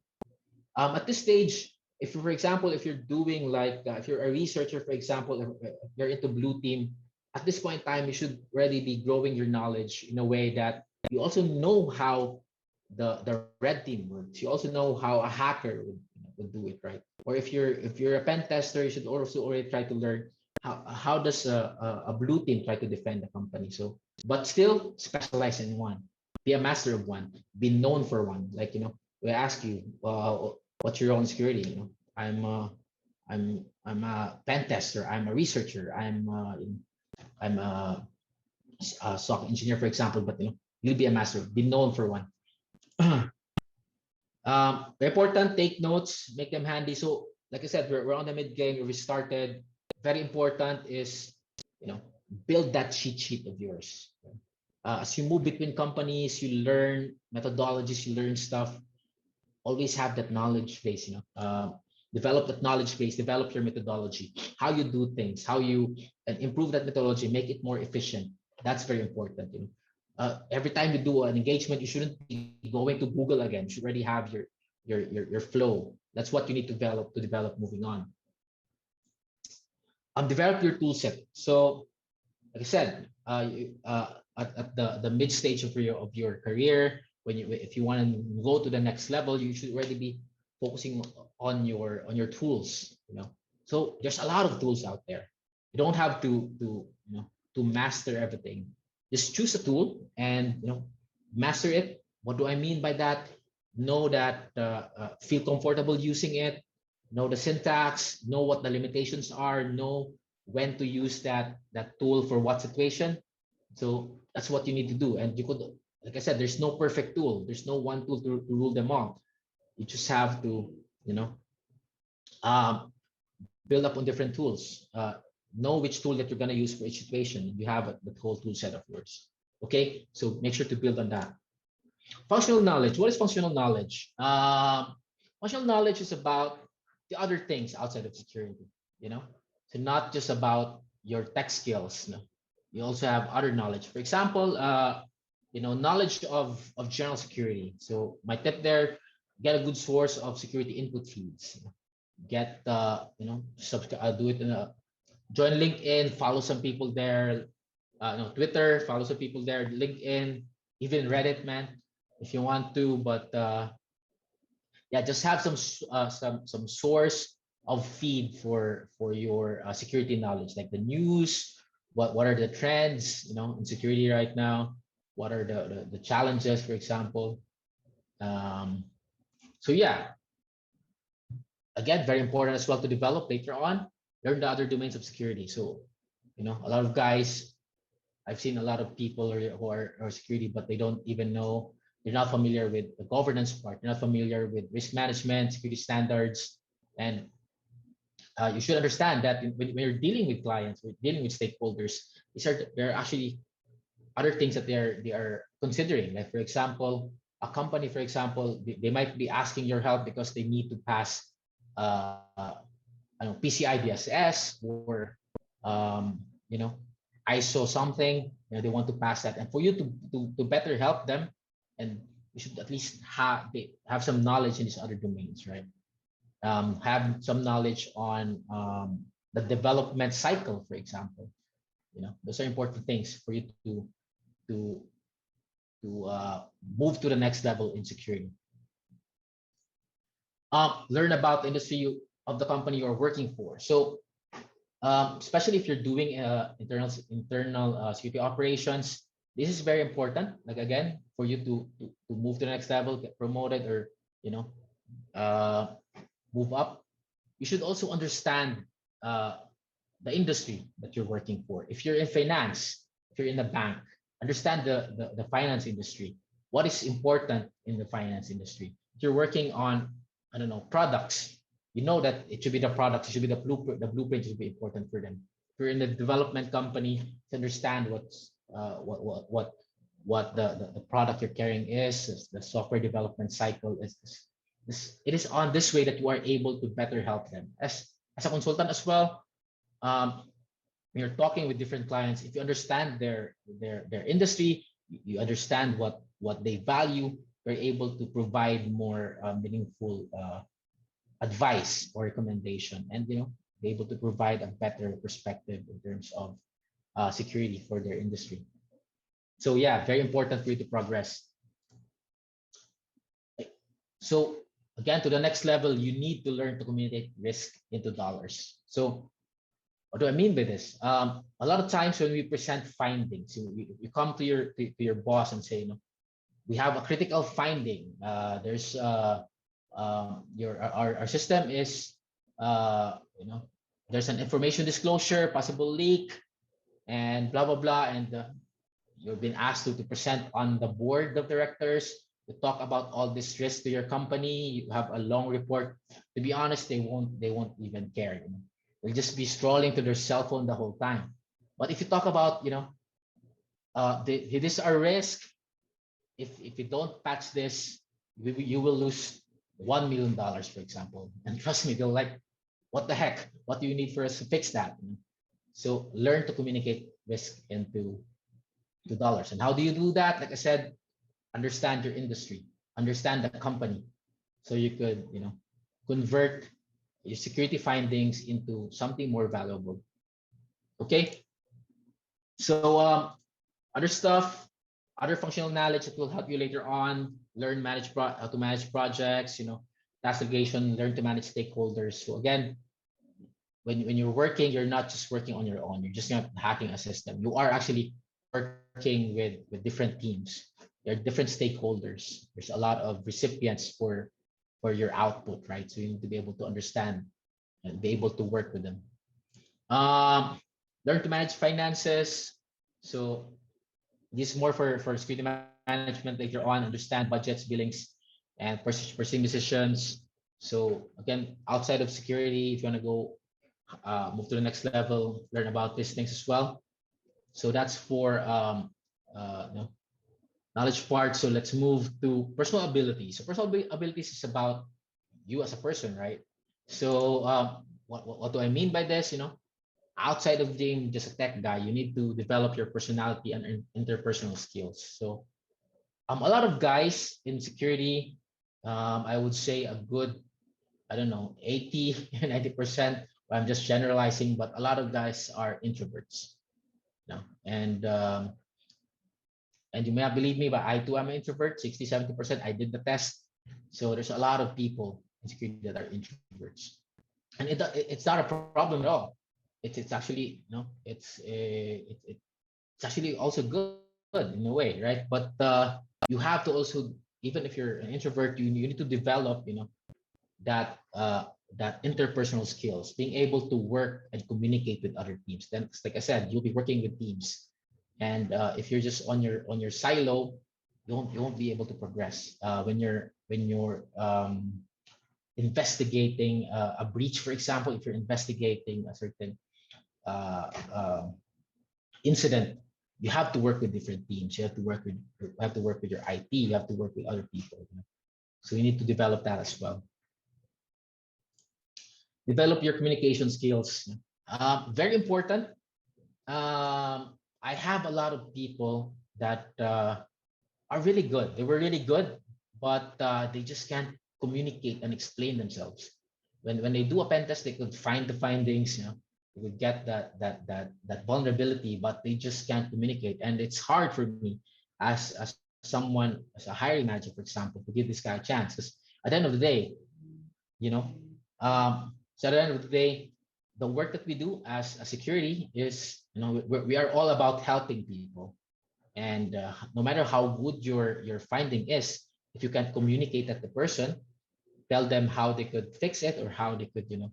At this stage, if for example, if you're doing like if you're a researcher, for example, if you're into blue team, at this point in time, you should already be growing your knowledge in a way that you also know how the red team works. You also know how a hacker would do it, right? Or if you're a pen tester, you should also already try to learn how does a blue team try to defend the company. So, but still specialize in one, be a master of one, be known for one. Like we ask you, what's your role in security? I'm a pen tester. I'm a researcher. I'm a software engineer, for example. But you'll be a master. Be known for one. Very important. Take notes. Make them handy. So, like I said, we're on the mid game. We started. Very important is build that cheat sheet of yours. As you move between companies, you learn methodologies. You learn stuff. Always have that knowledge base. Develop that knowledge base, develop your methodology, how you do things, how you improve that methodology, make it more efficient. That's very important. Every time you do an engagement, you shouldn't be going to Google again. You should already have your flow. That's what you need to develop moving on. Develop your tool set. So, like I said, at the mid stage of your career, if you want to go to the next level, you should already be focusing on your tools. So there's a lot of tools out there. You don't have to master everything. Just choose a tool and master it. What do I mean by that? Know that feel comfortable using it, know the syntax, know what the limitations are, know when to use that tool for what situation. So that's what you need to do. And you could, like I said, there's no perfect tool. There's no one tool to rule them all. You just have to, build up on different tools. Know which tool that you're going to use for each situation. You have the whole tool set of yours. Okay, so make sure to build on that. Functional knowledge. What is functional knowledge? Functional knowledge is about the other things outside of security. So not just about your tech skills. You also have other knowledge. For example, knowledge of general security. So my tip there: get a good source of security input feeds. Get subscribe. Do it in join LinkedIn. Follow some people there. Twitter. Follow some people there. LinkedIn, even Reddit, man, if you want to. But yeah, just have some source of feed for your security knowledge, like the news. What are the trends in security right now? What are the challenges, for example? So yeah, again, very important as well to develop later on, learn the other domains of security. So, a lot of guys, I've seen a lot of people who are security, but they don't even know, they're not familiar with the governance part, they're not familiar with risk management, security standards. And you should understand that when you're dealing with clients, we're dealing with stakeholders, there are actually other things that they are considering. Like for example, a company, for example, they might be asking your help because they need to pass uh, I don't know, PCI DSS or ISO something. They want to pass that, and for you to better help them, and you should at least have some knowledge in these other domains, right? Have some knowledge on the development cycle, for example. Those are important things for you to move to the next level in security. Learn about the industry of the company you're working for. So especially if you're doing internal security operations, this is very important. Like again, for you to move to the next level, get promoted, or uh, move up, you should also understand the industry that you're working for. If you're in finance, if you're in a bank, understand the finance industry. What is important in the finance industry? If you're working on, I don't know, products, you know that it should be the products, it should be the blueprint. The blueprint should be important for them. If you're in a development company, to understand what the product you're carrying is, the software development cycle is. It is on this way that you are able to better help them as a consultant as well. When you're talking with different clients, if you understand their industry, you understand what they value, you're able to provide more meaningful advice or recommendation, and be able to provide a better perspective in terms of security for their industry. So yeah, very important for you to progress. So again, to the next level, you need to learn to communicate risk into dollars. So what do I mean by this? A lot of times when we present findings, you come to your boss and say, we have a critical finding. There's our system is there's an information disclosure, possible leak, and blah blah blah, and you've been asked to present on the board of directors to talk about all this risk to your company. You have a long report. To be honest, they won't even care. They'll just be scrolling to their cell phone the whole time. But if you talk about, this is our risk. If you don't patch this, you will lose $1 million, for example. And trust me, they'll like, what the heck? What do you need for us to fix that? So learn to communicate risk into dollars. And how do you do that? Like I said, understand your industry, understand the company, so you could, convert your security findings into something more valuable. Okay. So other stuff, other functional knowledge that will help you later on, learn how to manage projects, task delegation, learn to manage stakeholders. So again, when you're working, you're not just working on your own. You're just not hacking a system. You are actually working with different teams. There are different stakeholders. There's a lot of recipients for your output, right? So you need to be able to understand and be able to work with them. Learn to manage finances. So this is more for security management later on. Understand budgets, billings, and purchasing decisions. So again, outside of security, if you want to go move to the next level, learn about these things as well. So that's for knowledge part. So let's move to personal abilities. So personal abilities is about you as a person, right? So what do I mean by this? Outside of being just a tech guy, you need to develop your personality and interpersonal skills. So a lot of guys in security, I would say a good, I don't know, 80, 90%. I'm just generalizing, but a lot of guys are introverts. And you may not believe me, but I too am an introvert, 60, 70%. I did the test. So there's a lot of people in security that are introverts. And it's not a problem at all. It's actually, it's actually also good in a way, right? But you have to also, even if you're an introvert, you need to develop, that interpersonal skills, being able to work and communicate with other teams. Then, like I said, you'll be working with teams, and if you're just on your silo, you won't be able to progress. When you're investigating a breach, for example, if you're investigating a certain uh, uh, incident, you have to work with different teams. You have to work with your IT. You have to work with other people. You know? So you need to develop that as well. Develop your communication skills. Very important. I have a lot of people that are really good. They were really good, but they just can't communicate and explain themselves. When they do a pen test, they could find the findings. You know, they would get that vulnerability, but they just can't communicate, and it's hard for me as someone as a hiring manager, for example, to give this guy a chance. Because at the end of the day, you know, so at the end of the day, the work that we do as a security is, you know, we are all about helping people, and no matter how good your finding is, if you can't communicate that to the person, tell them how they could fix it or how they could, you know,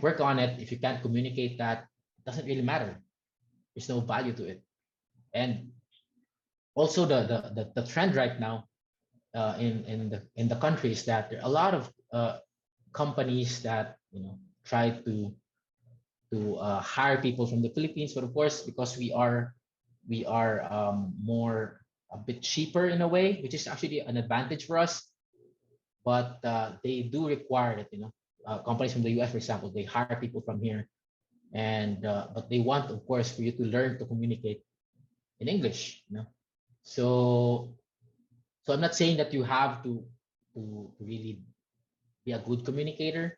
work on it. If you can't communicate that, it doesn't really matter. There's no value to it. And also the trend right now in the country is that there are a lot of companies that, you know, try to hire people from the Philippines, but of course, because we are more a bit cheaper in a way, which is actually an advantage for us. But they do require it. You know, companies from the US, for example, they hire people from here, and but they want, of course, for you to learn to communicate in English. You know, so I'm not saying that you have to really be a good communicator,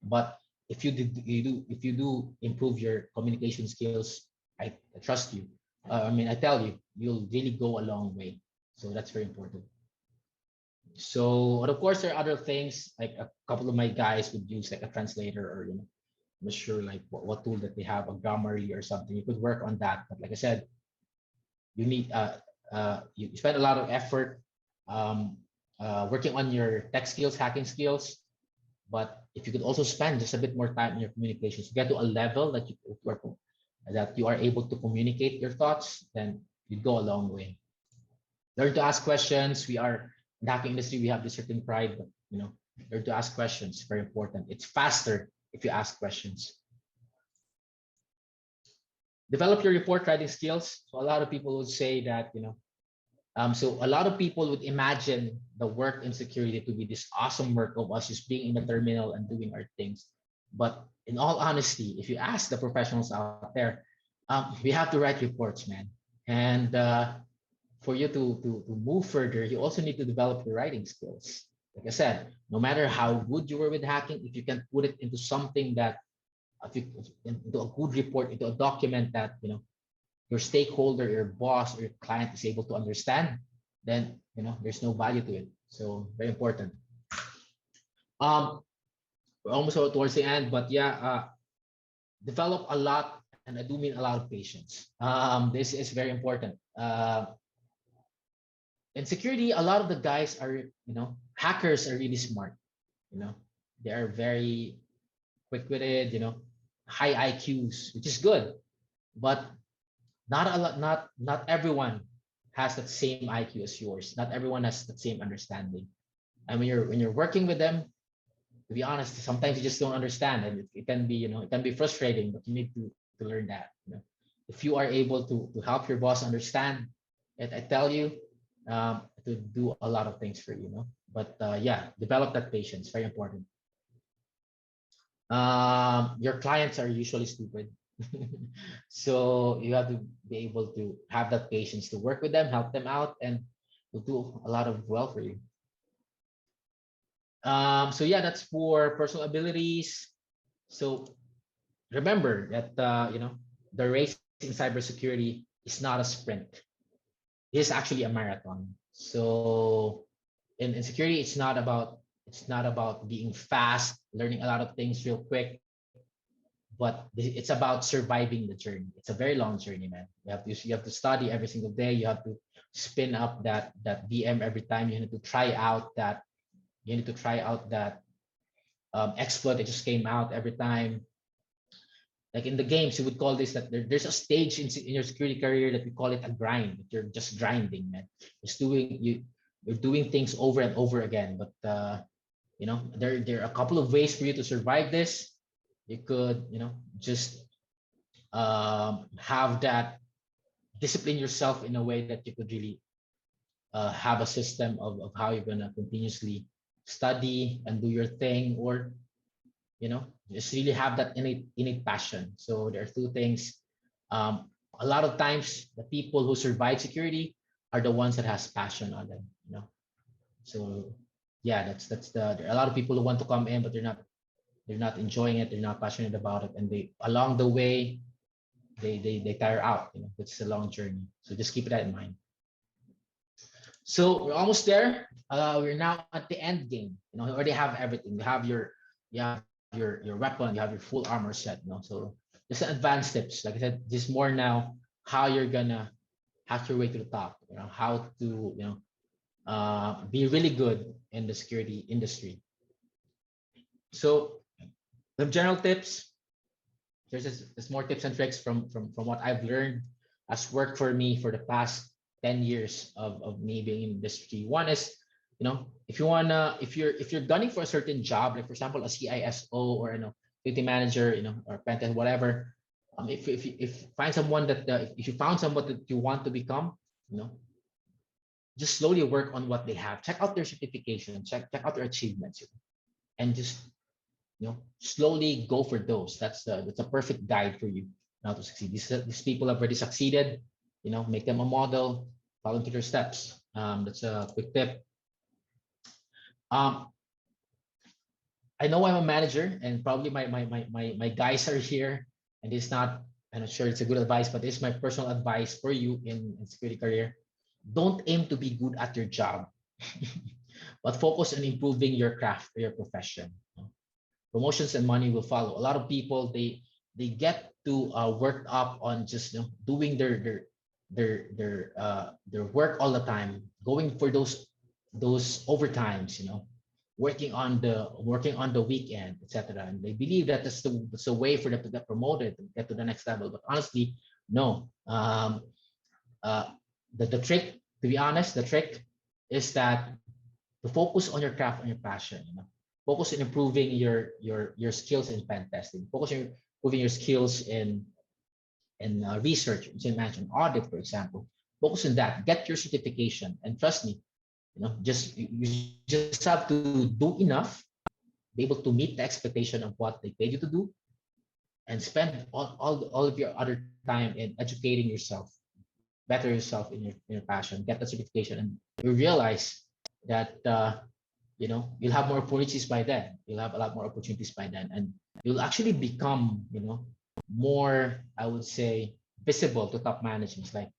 but if you do improve your communication skills, I trust you. I mean, I tell you, you'll really go a long way. So that's very important. So, and of course, there are other things like a couple of my guys would use like a translator, or, you know, I'm not sure like what tool that they have, a Grammarly or something. You could work on that. But like I said, you need you spend a lot of effort um, working on your tech skills, hacking skills. But if you could also spend just a bit more time in your communications, get to a level that you are able to communicate your thoughts, then you go a long way. Learn to ask questions. We are in the hacking industry. We have this certain pride, but, you know, learn to ask questions. Very important. It's faster if you ask questions. Develop your report writing skills. So a lot of people would say that, you know, so a lot of people would imagine the work in security to be this awesome work of us just being in the terminal and doing our things. But in all honesty, if you ask the professionals out there, we have to write reports, man. And for you to move further, you also need to develop your writing skills. Like I said, no matter how good you were with hacking, if you can put it into something that, into a good report, into a document that, you know, your stakeholder, your boss, or your client is able to understand, then, you know, there's no value to it. So very important. We're almost towards the end, but yeah, develop a lot, and I do mean a lot of patience. This is very important. In security, a lot of the guys are, you know, hackers are really smart. You know, they are very quick-witted. You know, high IQs, which is good, but not a lot. Not everyone has that same IQ as yours. Not everyone has the same understanding. And when you're working with them, to be honest, sometimes you just don't understand, and it can be, you know, it can be frustrating. But you need to learn that. You know, if you are able to help your boss understand it, I tell you, to do a lot of things for you. You know, but yeah, develop that patience. Very important. Your clients are usually stupid. So you have to be able to have that patience to work with them, help them out, and to do a lot of well for you. So yeah, that's for personal abilities. So remember that, you know, the race in cybersecurity is not a sprint. It is actually a marathon. So in security, it's not about being fast, learning a lot of things real quick, but it's about surviving the journey. It's a very long journey, man. You have to study every single day. You have to spin up that VM every time. You need to try out that exploit that just came out every time. Like in the games, you would call this that there's a stage in your security career that we call it a grind. That you're just grinding, man. Just you're doing things over and over again. But there are a couple of ways for you to survive this. You could just have that discipline yourself in a way that you could really have a system of how you're gonna continuously study and do your thing, or just really have that innate passion. So there are two things. A lot of times the people who survive security are the ones that has passion on them. So yeah, that's there are a lot of people who want to come in, but they're not enjoying it, they're not passionate about it, and they along the way they tire out. It's a long journey, so just keep that in mind. So we're almost there. We're now at the end game. You already have everything. You have your weapon, you have your full armor set. So just advanced tips. Like I said, just more now how you're gonna hack your way to the top. How to be really good in the security industry. So the general tips. There's more tips and tricks from what I've learned has worked for me for the past 10 years of me being in industry. One is, if you're gunning for a certain job, like for example, a CISO or security manager, or pen test, whatever. If find someone that if you found someone that you want to become, just slowly work on what they have. Check out their certification, check out their achievements, and just slowly go for those. That's a perfect guide for you now to succeed. These people have already succeeded. Make them a model, follow into their steps. That's a quick tip. I know I'm a manager, and probably my guys are here, and I'm not sure it's a good advice, but it's my personal advice for you in security career. Don't aim to be good at your job, but focus on improving your craft or your profession. Promotions and money will follow. A lot of people they get to worked up on just doing their work all the time, going for those overtimes, working on the weekend, etc. And they believe that that's the way for them to get promoted, to get to the next level. But honestly, no. The trick, to be honest, the trick is that to focus on your craft and your passion. Focus on improving your skills in pen testing. Focus on improving your skills in research, as I mentioned, audit, for example. Focus on that. Get your certification, and trust me, you just have to do enough, be able to meet the expectation of what they paid you to do, and spend all of your other time in educating yourself, better yourself in your passion. Get the certification, and you realize that you'll have more opportunities by then. You'll have a lot more opportunities by then, and you'll actually become more, I would say, visible to top management. Like,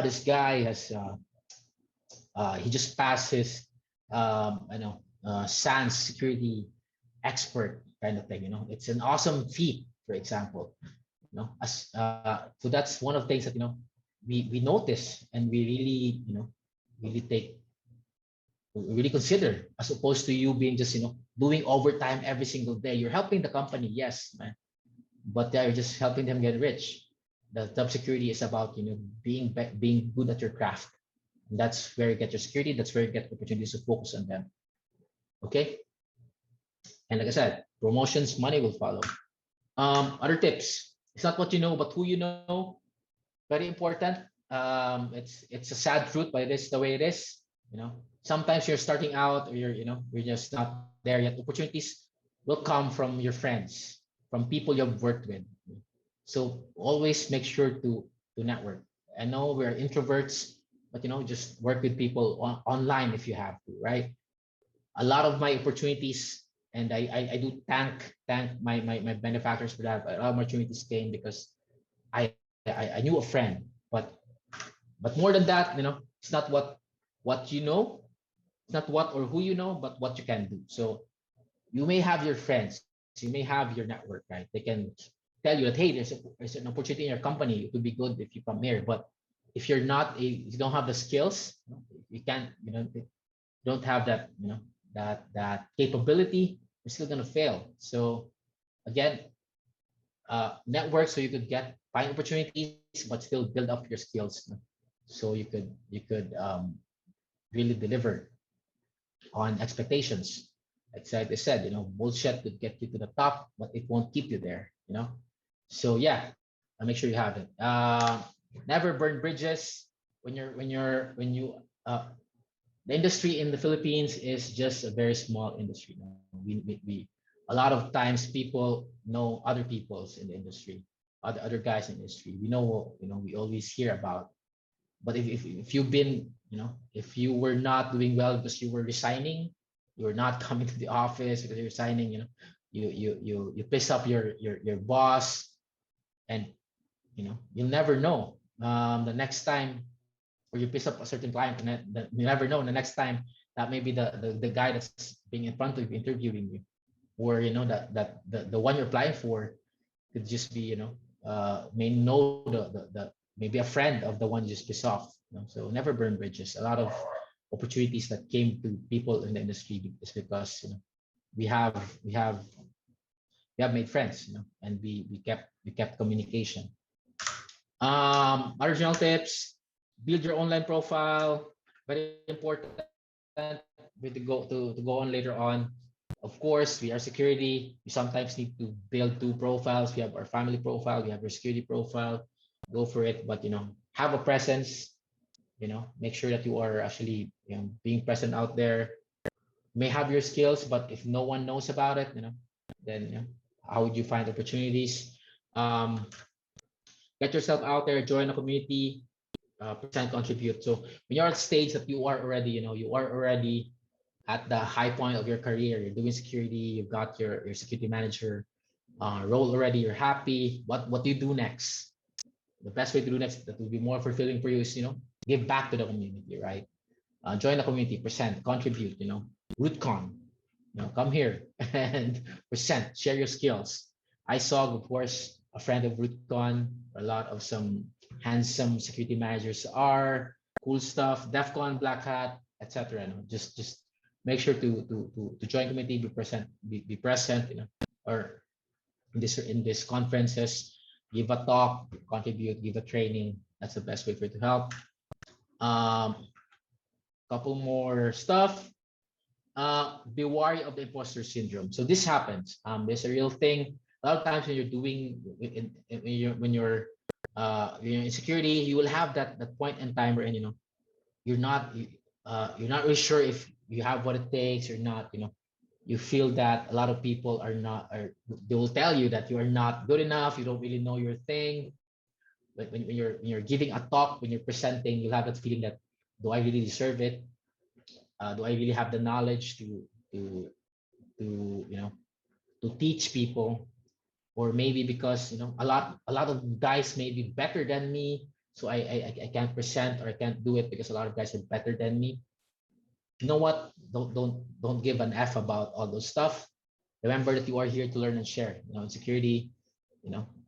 this guy has he just passed his SANS security expert kind of thing. It's an awesome feat, for example. So that's one of the things that we notice, and we really really consider, as opposed to you being just doing overtime every single day. You're helping the company, yes, man, but you're just helping them get rich. The top security is about being good at your craft. And that's where you get your security. That's where you get opportunities to focus on them. Okay. And like I said, promotions, money will follow. Other tips. It's not what you know, but who you know. Very important. It's a sad truth, but it is the way it is. Sometimes you're starting out, or you're just not there yet. Opportunities will come from your friends, from people you've worked with. So always make sure to network. I know we're introverts, but just work with people online if you have to, right? A lot of my opportunities, and I do thank my benefactors for that. A lot of opportunities came because I knew a friend, but more than that, it's not what you know, it's not what or who you know, but what you can do. So you may have your friends, you may have your network, right? They can tell you that, hey, there's an opportunity in your company. It would be good if you come here. But if you're not, if you don't have the skills, you can't, don't have that, that capability, you're still gonna fail. So again, network so you could find opportunities, but still build up your skills, so you could really deliver on expectations. Like I said, bullshit could get you to the top, but it won't keep you there. So yeah, make sure you have it. Never burn bridges when you the industry in the Philippines is just a very small industry. We a lot of times people know other people's in the industry, other guys in the industry. We always hear about. But if you've been, if you were not doing well because you were resigning, you were not coming to the office because you're resigning, you piss up your boss, and you'll never know the next time, or you piss up a certain client, and you never know the next time that maybe the guy that's being in front of you interviewing you, or that the one you're applying for could just be may know the maybe a friend of the one you just piss off. So never burn bridges. A lot of opportunities that came to people in the industry is because we have we have we have made friends, and we kept communication. Original tips: build your online profile. Very important. To go on later on. Of course, we are security. We sometimes need to build two profiles. We have our family profile. We have our security profile. Go for it, but have a presence. Make sure that you are actually being present out there. May have your skills, but if no one knows about it, then how would you find opportunities? Get yourself out there, join a community, percent contribute. So when you're at stage that you are already, you are already at the high point of your career, you're doing security, you've got your security manager role already, you're happy. What do you do next? The best way to do next that will be more fulfilling for you is give back to the community, right? Join the community, present, contribute. RootCon, come here and present, share your skills. I saw, of course, a friend of RootCon, a lot of some handsome security managers are cool stuff, DEFCON, Black Hat, etc. Just make sure to join community, be present, or in this conferences, give a talk, contribute, give a training. That's the best way for you to help. Couple more stuff. Be wary of the imposter syndrome. So this happens. There's a real thing. A lot of times when you're doing when you're in security, you will have that point in time where you're not really sure if you have what it takes or not. You feel that a lot of people they will tell you that you are not good enough. You don't really know your thing. But when you're giving a talk, when you're presenting, you'll have that feeling that, do I really deserve it? Do I really have the knowledge to to teach people? Or maybe because a lot of guys may be better than me, so I can't present, or I can't do it because a lot of guys are better than me. You know what? Don't give an F about all those stuff. Remember that you are here to learn and share. In security,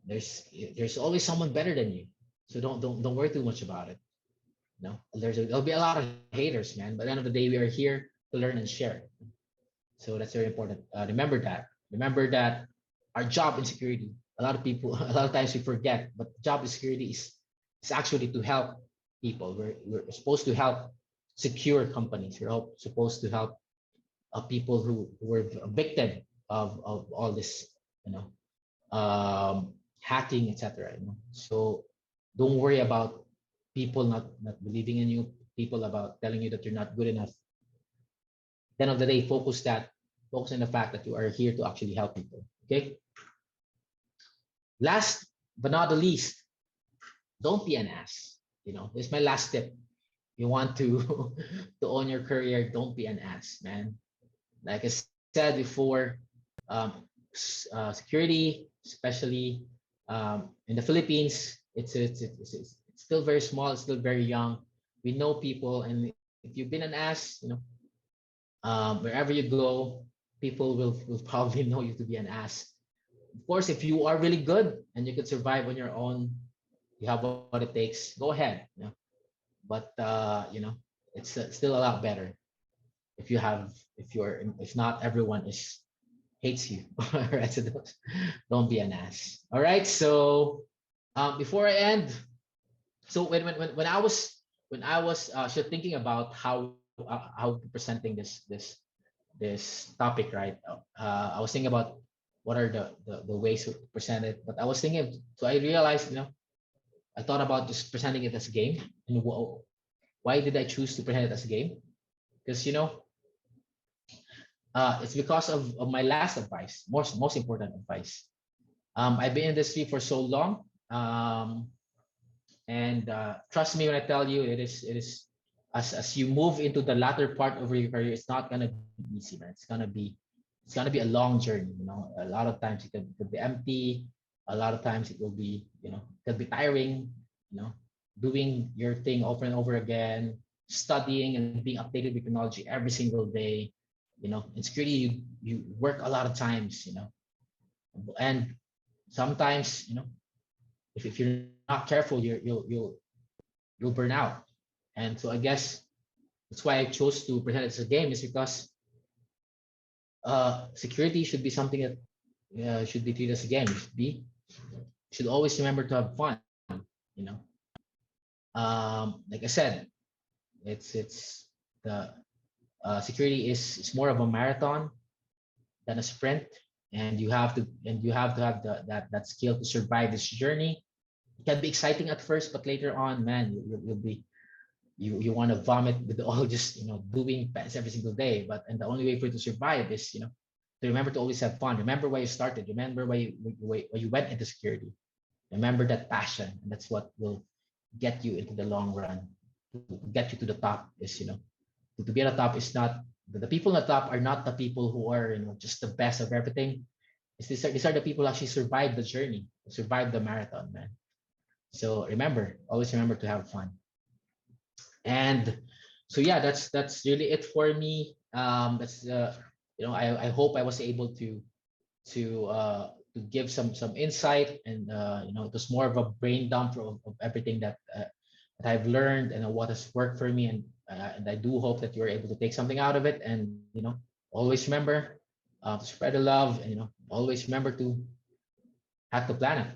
there's always someone better than you. So don't worry too much about it. There'll be a lot of haters, man. But at the end of the day, we are here to learn and share. So that's very important. Remember that. Remember that our job in security, a lot of times we forget, but the job in security is actually to help people. We're supposed to help secure companies. We're supposed to help people who were victim of all this, hacking, etc. So don't worry about people not believing in you, people about telling you that you're not good enough. At the end of the day, focus on the fact that you are here to actually help people. Okay. Last but not the least, don't be an ass. This is my last tip. You want to to own your career, don't be an ass, man. Like I said before, security, especially in the Philippines, it's still very small, it's still very young. We know people, and if you've been an ass, wherever you go, people will probably know you to be an ass. Of course, if you are really good and you can survive on your own, you have what it takes, go ahead. But it's still a lot better if not everyone is hates you. All right, so don't be an ass. All right, so before I end, so when I was so thinking about how presenting this topic, right? I was thinking about what are the ways to present it, but I was thinking, so I realized, I thought about just presenting it as a game, and why did I choose to present it as a game? Because it's because of my last advice, most important advice. I've been in this industry for so long, and trust me when I tell you, it is as you move into the latter part of your career, it's not gonna be easy, man. It's gonna be a long journey. A lot of times it could be empty. A lot of times it will be, it could be tiring. You know, doing your thing over and over again, studying and being updated with technology every single day. In security, you work a lot of times. And sometimes, if you're not careful, you'll burn out. And so I guess that's why I chose to present it as a game, is because security should be something that should be treated as a game. Should always remember to have fun. You know, like I said, it's the security is more of a marathon than a sprint, and you have to have that skill to survive this journey. It can be exciting at first, but later on, man, you'll be you want to vomit with all just doing pets every single day. But and the only way for you to survive is to remember to always have fun. Remember why you started. Remember why you went into security. Remember that passion, and that's what will get you into the long run. To get you to the top is to be at the top is not the people at the top are not the people who are just the best of everything. These are the people who actually survive the journey, survive the marathon, man. So always remember to have fun. And so yeah, that's really it for me. That's I hope I was able to give some insight, and it was more of a brain dump of everything that I've learned and what has worked for me, and I do hope that you're able to take something out of it. And always remember to spread the love, and always remember to hack the planet.